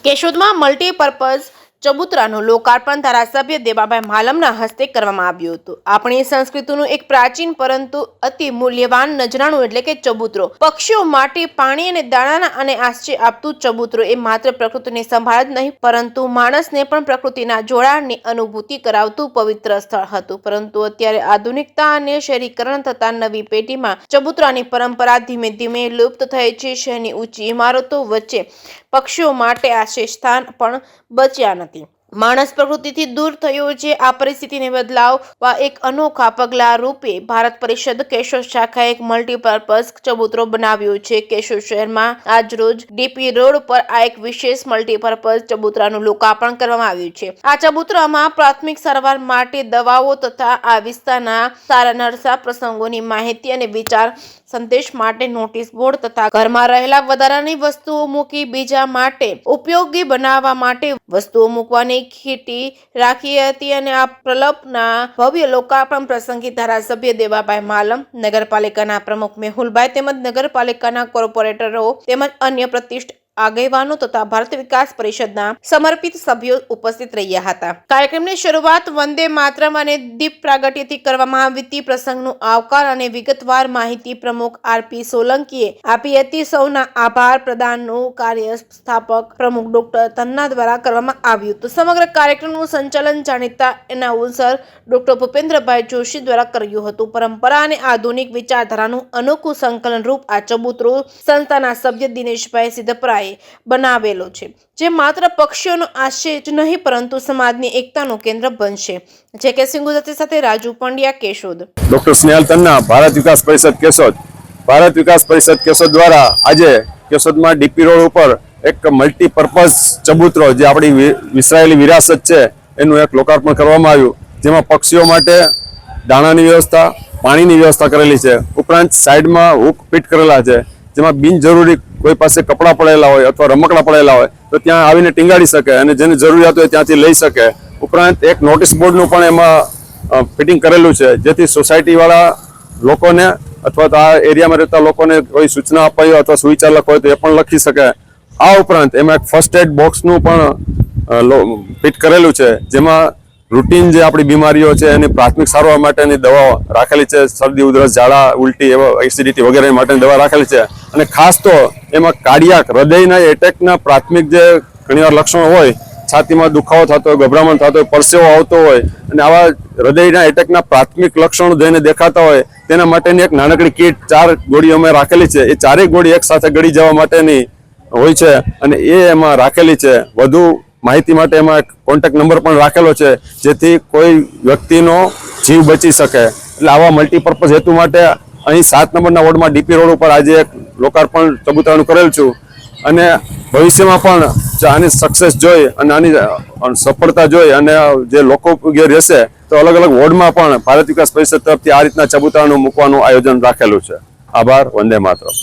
કેશોદમાં multipurpose ચબૂતરાનું લોકાર્પણ ધારાસભ્ય દેવાભાઈ માલમના હસ્તે કરવામાં આવ્યું હતું। આપણી સંસ્કૃતિનું એક પ્રાચીન પરંતુ અતિ મૂલ્યવાન નજરાણું એટલે કે ચબૂતરો પક્ષીઓ માટે પાણી અને દાણાના અને આશ્રય આપતું ચબૂતરો એ માત્ર પ્રકૃતિની સંભાળ જ નહીં પરંતુ માણસને પણ પ્રકૃતિના જોડાણની અનુભૂતિ કરાવતું પવિત્ર સ્થળ હતું। પરંતુ અત્યારે આધુનિકતા અને શહેરીકરણ થતા નવી પેઢીમાં ચબૂતરાની પરંપરા ધીમે ધીમે લુપ્ત થઈ છે। શહેરની ઊંચી ઇમારતો વચ્ચે પક્ષીઓ માટે આશ્રય સ્થાન પણ બચ્યા નથી। માણસ પ્રકૃતિથી દૂર થયો છે। આ પરિસ્થિતિને બદલાવવા એક અનોખા પગલા રૂપે ભારત પરિષદ કેશોદ શાખાએ એક મલ્ટીપર્પઝ ચબૂતરો બનાવ્યો છે। કેશોદ શહેરમાં આજ રોજ ડીપી રોડ પર આ એક વિશેષ મલ્ટીપર્પઝ ચબૂતરાનું લોકાર્પણ કરવામાં આવ્યું છે। આ ચબૂતરામાં પ્રાથમિક સારવાર માટે દવાઓ તથા આ વિસ્તારના સારા નરસા પ્રસંગોની માહિતી અને વિચાર સંદેશ માટે નોટિસ બોર્ડ તથા ઘરમાં રહેલા વધારાની વસ્તુઓ મૂકી બીજા માટે ઉપયોગી બનાવવા માટે વસ્તુઓ મૂકવાની ખીટી રાખી હતી। અને આ પ્રકલ્પના ભવ્ય લોકાર્પણ પ્રસંગે ધારાસભ્ય દેવાભાઈ માલમ, નગરપાલિકાના પ્રમુખ મેહુલભાઈ તેમજ નગરપાલિકાના કોર્પોરેટરો તેમજ અન્ય પ્રતિષ્ઠિત આગેવાનો તથા ભારત વિકાસ પરિષદના સમર્પિત સભ્યો ઉપસ્થિત રહ્યા હતા। કાર્યક્રમની શરૂઆત વંદે માતરમ અને દીપ પ્રાગટ્યથી કરવામાં આવી હતી। પ્રસંગનું આવકાર અને વિગતવાર માહિતી પ્રમુખ આરપી સોલંકીએ આપી હતી। સૌના આભાર પ્રદાનનું કાર્ય સ્થાપક પ્રમુખ ડોક્ટર તન્ના દ્વારા કરવામાં આવ્યું હતું। સમગ્ર કાર્યક્રમનું સંચાલન જાણીતા એનાઉન્સર ડોક્ટર ભૂપેન્દ્રભાઈ જોશી દ્વારા કર્યું હતું। પરંપરા અને આધુનિક વિચારધારાનું અનોખું સંકલન રૂપ આ ચબૂતરો સંસ્થાના સભ્ય દિનેશભાઈ સિદ્ધપરાએ બનાવેલો છે, જે માત્ર પક્ષીઓનો આશ્રય જ નહીં પરંતુ સમાજની એકતાનું કેન્દ્ર બનશે। જે કે સિંગુદત્તી સાથે રાજુ પંડ્યા, કેશોદ। ડોક્ટર સ્નેહલ તન્ના, ભારત વિકાસ પરિષદ કેશોદ। ભારત વિકાસ પરિષદ કેશોદ દ્વારા આજે કેશોદમાં ડીપી રોડ ઉપર એક મલ્ટીપર્પઝ ચબૂતરો જે આપણી વિસરાયેલી વિરાસત છે એનું એક લોકાર્પણ કરવામાં આવ્યું, જેમાં પક્ષીઓ માટે દાણાની વ્યવસ્થા, પાણીની વ્યવસ્થા કરેલી છે। ઉપરાંત સાઈડમાં હુક ફિટ કરેલા છે, જેમાં બિનજરૂરી કોઈ પાસે કપડાં પડેલા હોય અથવા રમકડા પડેલા હોય તો ત્યાં આવીને ટીંગાડી શકે અને જેને જરૂરિયાત હોય ત્યાંથી લઈ શકે। ઉપરાંત એક નોટિસ બોર્ડનું પણ એમાં ફિટિંગ કરેલું છે, જેથી સોસાયટીવાળા લોકોને અથવા તો આ એરિયામાં રહેતા લોકોને કોઈ સૂચના અપાઈ હોય અથવા સુવિચાર લખવો હોય તો એ પણ લખી શકે। આ ઉપરાંત એમાં એક ફર્સ્ટ એડ બોક્સનું પણ ફિટ કરેલું છે, જેમાં રૂટીન જે આપણી બીમારીઓ છે એની પ્રાથમિક સારવાર માટેની દવાઓ રાખેલી છે। શરદી, ઉધરસ, ઝાડા, ઉલટી, એવા એસિડિટી વગેરે માટેની દવા રાખેલી છે। અને ખાસ તો એમાં કાર્ડિયાક હૃદયના એટેકના પ્રાથમિક જે ઘણીવાર લક્ષણો હોય, છાતીમાં દુખાવો થતો હોય, ગભરામણ થતો હોય, પરસેવો આવતો હોય અને આવા હૃદયના એટેકના પ્રાથમિક લક્ષણો જેને દેખાતા હોય તેના માટેની એક નાનકડી કીટ 4 ગોળીઓ અમે રાખેલી છે। એ 4 ગોળી એક સાથે ગળી જવા માટેની હોય છે અને એ એમાં રાખેલી છે। વધુ માહિતી માટે એમાં કોન્ટેક્ટ નંબર પણ રાખેલો છે, જેથી કોઈ વ્યક્તિનો જીવ બચી શકે। એટલે આવા મલ્ટીપર્પઝ હેતુ માટે અહીં 7 નંબરના વોર્ડમાં ડીપી રોડ ઉપર આજે એક લોકાર્પણ ચબૂતરાનું કરેલ છું અને ભવિષ્યમાં પણ આની સક્સેસ જોઈ અને આની સફળતા જોઈ અને જે લોકો રહેશે તો અલગ અલગ વોર્ડમાં પણ ભારત વિકાસ પરિષદ તરફથી આ રીતના ચબૂતરાનું મૂકવાનું આયોજન રાખેલું છે। આભાર। વંદે માતરમ।